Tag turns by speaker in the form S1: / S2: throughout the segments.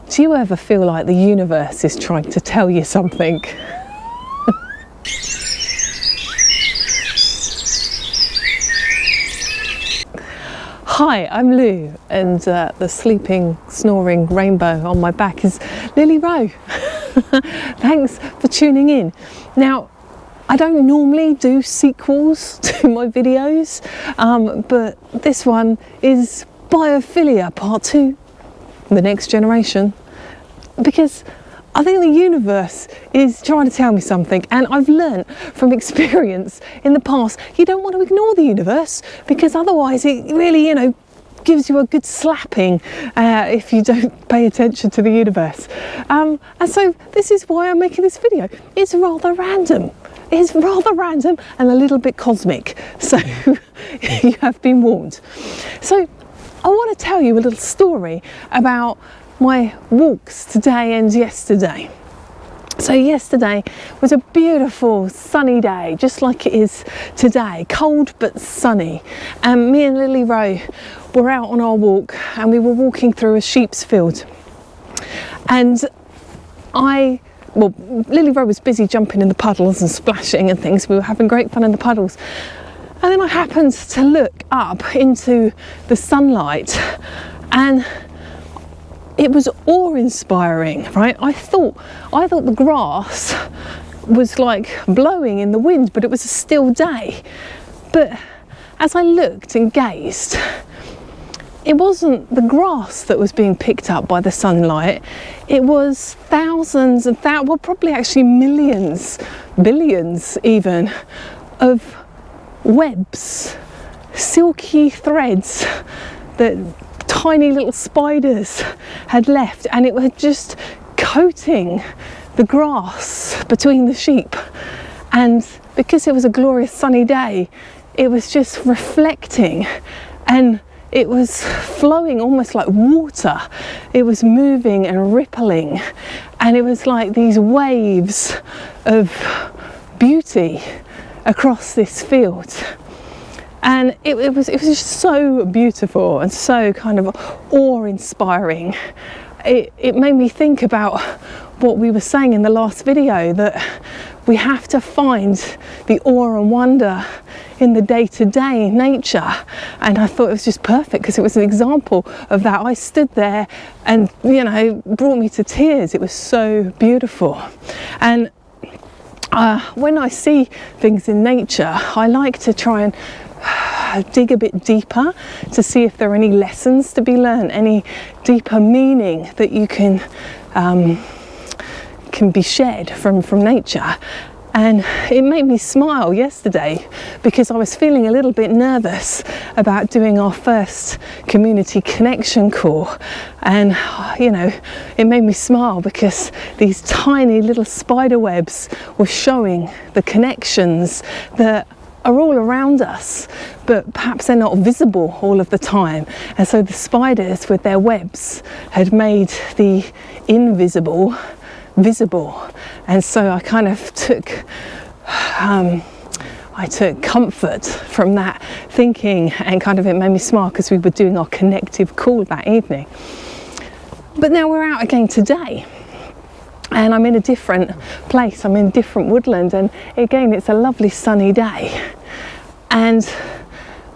S1: Do you ever feel like the universe is trying to tell you something? Hi, I'm Lou, and the sleeping, snoring rainbow on my back is Lily Rowe. Thanks for tuning in. Now, I don't normally do sequels to my videos, but this one is Biophilia Part 2, the next generation, because I think the universe is trying to tell me something, and I've learnt from experience in the past, you don't want to ignore the universe, because otherwise it really, gives you a good slapping if you don't pay attention to the universe. And so this is why I'm making this video. It's rather random. It's rather random and a little bit cosmic, so you have been warned. So I want to tell you a little story about my walks today and yesterday. So yesterday was a beautiful sunny day, just like it is today, cold but sunny. And me and Lily Rowe were out on our walk, and we were walking through a sheep's field. And Lily Rowe was busy jumping in the puddles and splashing and things. We were having great fun in the puddles. And then I happened to look up into the sunlight, and it was awe-inspiring, right? I thought the grass was like blowing in the wind, but it was a still day. But as I looked and gazed, it wasn't the grass that was being picked up by the sunlight. It was thousands and well, probably actually millions, billions even, of webs, silky threads that tiny little spiders had left, and it was just coating the grass between the sheep. And because it was a glorious sunny day, it was just reflecting, and it was flowing almost like water. It was moving and rippling, and it was like these waves of beauty across this field. And it was just so beautiful and so kind of awe-inspiring. It made me think about what we were saying in the last video, that we have to find the awe and wonder in the day-to-day nature. And I thought it was just perfect because it was an example of that. I stood there and, brought me to tears. It was so beautiful. And when I see things in nature, I like to try and dig a bit deeper to see if there are any lessons to be learned, any deeper meaning that you can be shared from nature. And it made me smile yesterday because I was feeling a little bit nervous about doing our first community connection call. And it made me smile because these tiny little spider webs were showing the connections that are all around us, but perhaps they're not visible all of the time. And so the spiders with their webs had made the invisible visible. And so I kind of took comfort from that thinking, and kind of it made me smile because we were doing our connective call that evening. But now we're out again today, and I'm in a different place. I'm in a different woodland, and again it's a lovely sunny day, and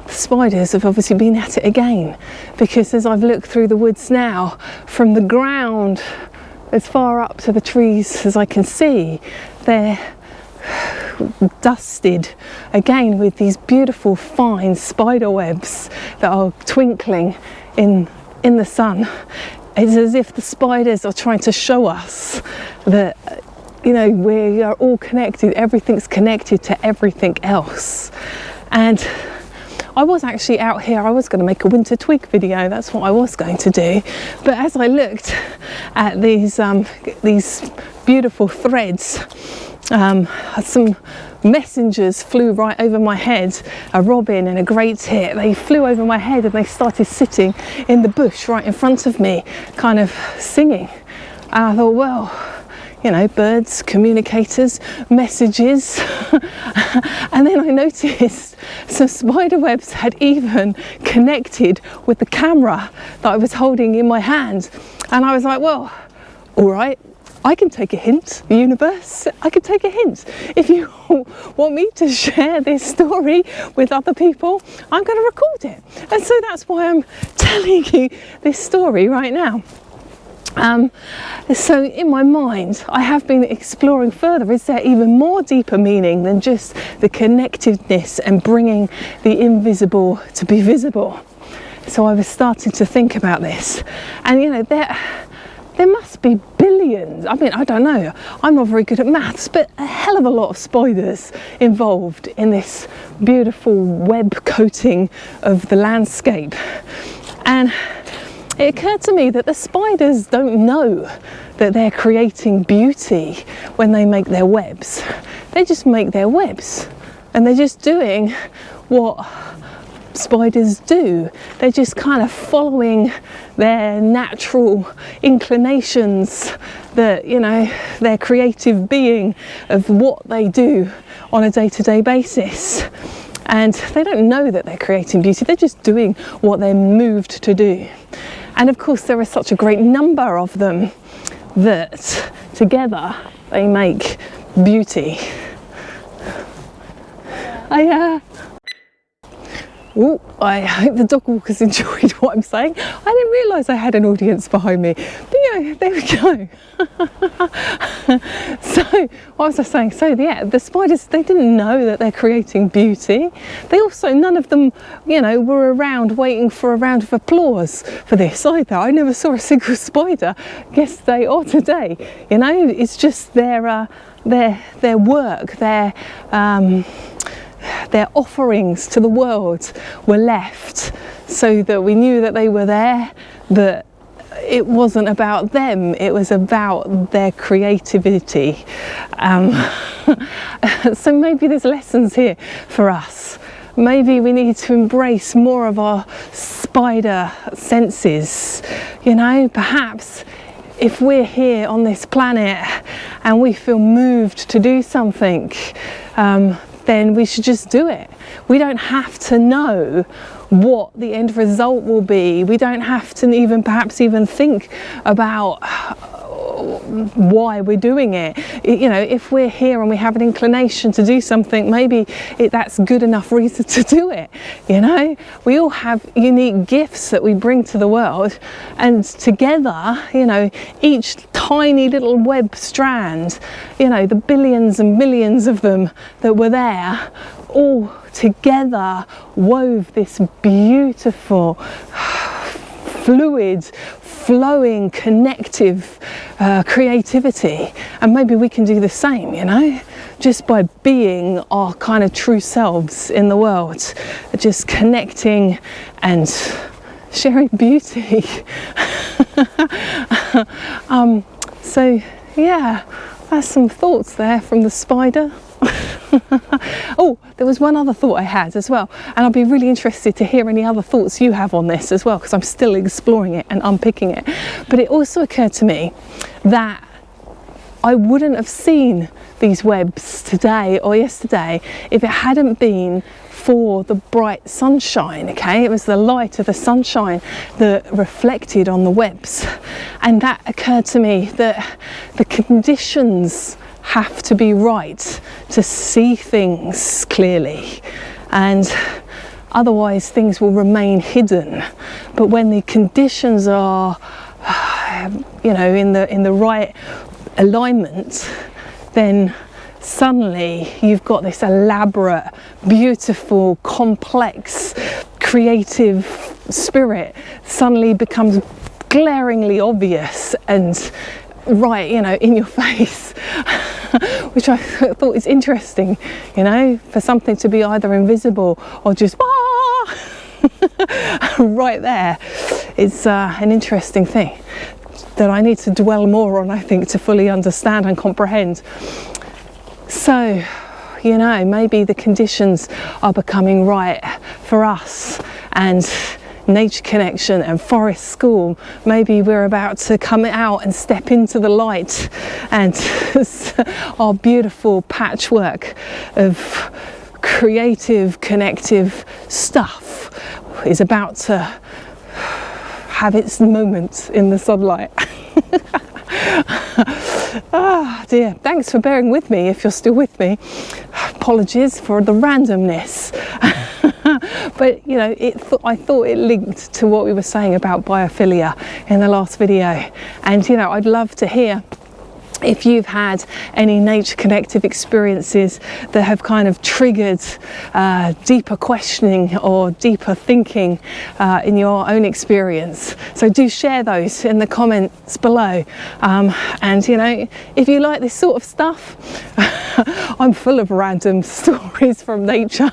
S1: the spiders have obviously been at it again, because as I've looked through the woods now, from the ground as far up to the trees as I can see, they're dusted again with these beautiful fine spider webs that are twinkling in the sun. It's as if the spiders are trying to show us that we are all connected, everything's connected to everything else. And I was actually out here, I was going to make a winter twig video, that's what I was going to do. But as I looked at these beautiful threads, some messengers flew right over my head, a robin and a great tit. They flew over my head and they started sitting in the bush right in front of me, kind of singing. And I thought, well, you know, birds, communicators, messages. And then I noticed some spider webs had even connected with the camera that I was holding in my hand. And I was like, well, all right, I can take a hint, universe, I can take a hint. If you want me to share this story with other people, I'm going to record it. And so that's why I'm telling you this story right now. So in my mind, I have been exploring further. Is there even more deeper meaning than just the connectedness and bringing the invisible to be visible? So I was starting to think about this. And, you know, there must be billions, I mean, I don't know, I'm not very good at maths, but a hell of a lot of spiders involved in this beautiful web coating of the landscape. And it occurred to me that the spiders don't know that they're creating beauty when they make their webs. They just make their webs, and they're just doing what spiders do. They're just kind of following their natural inclinations, that, you know, their creative being of what they do on a day-to-day basis. And they don't know that they're creating beauty, they're just doing what they're moved to do. And of course there are such a great number of them that together they make beauty. I hope the dog walkers enjoyed what I'm saying. I didn't realise I had an audience behind me. But yeah, there we go. So, what was I saying? So yeah, the spiders, they didn't know that they're creating beauty. They also, none of them, you know, were around waiting for a round of applause for this either. I never saw a single spider yesterday or today. You know, it's just their work, their offerings to the world were left so that we knew that they were there, that it wasn't about them, it was about their creativity. So maybe there's lessons here for us. Maybe we need to embrace more of our spider senses. You know, perhaps if we're here on this planet and we feel moved to do something, then we should just do it. We don't have to know what the end result will be. We don't have to perhaps even think about why we're doing it. You know, if we're here and we have an inclination to do something, maybe that's good enough reason to do it. You know, we all have unique gifts that we bring to the world, and together, you know, each tiny little web strand, you know, the billions and millions of them that were there, all together wove this beautiful, fluid, flowing, connective creativity. And maybe we can do the same, you know, just by being our kind of true selves in the world, just connecting and sharing beauty. So yeah, that's some thoughts there from the spider. Oh, there was one other thought I had as well, and I'll be really interested to hear any other thoughts you have on this as well, because I'm still exploring it and unpicking it. But it also occurred to me that I wouldn't have seen these webs today or yesterday if it hadn't been for the bright sunshine. Okay, it was the light of the sunshine that reflected on the webs, and that occurred to me that the conditions have to be right to see things clearly, and otherwise things will remain hidden. But when the conditions are, you know, in the right alignment, then suddenly you've got this elaborate, beautiful, complex, creative spirit suddenly becomes glaringly obvious and right, you know, in your face. Which I thought is interesting, you know, for something to be either invisible or just right there. It's an interesting thing that I need to dwell more on, I think, to fully understand and comprehend. So, you know, maybe the conditions are becoming right for us, and nature connection and forest school. Maybe we're about to come out and step into the light, and our beautiful patchwork of creative, connective stuff is about to have its moment in the sunlight. Ah dear, thanks for bearing with me if you're still with me. Apologies for the randomness. But you know, I thought it linked to what we were saying about biophilia in the last video. And you know, I'd love to hear if you've had any nature connective experiences that have kind of triggered deeper questioning or deeper thinking in your own experience. So do share those in the comments below. And you know, if you like this sort of stuff, I'm full of random stories from nature.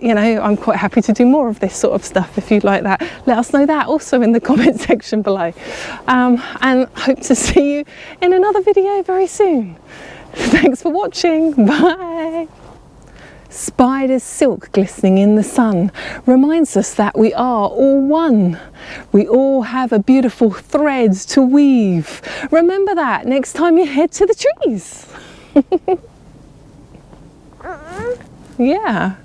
S1: You know, I'm quite happy to do more of this sort of stuff. If you'd like that, let us know that also in the comment section below. And hope to see you in another video very soon. Thanks for watching. Bye. Spider's silk glistening in the sun reminds us that we are all one. We all have a beautiful thread to weave. Remember that next time you head to the trees. Yeah.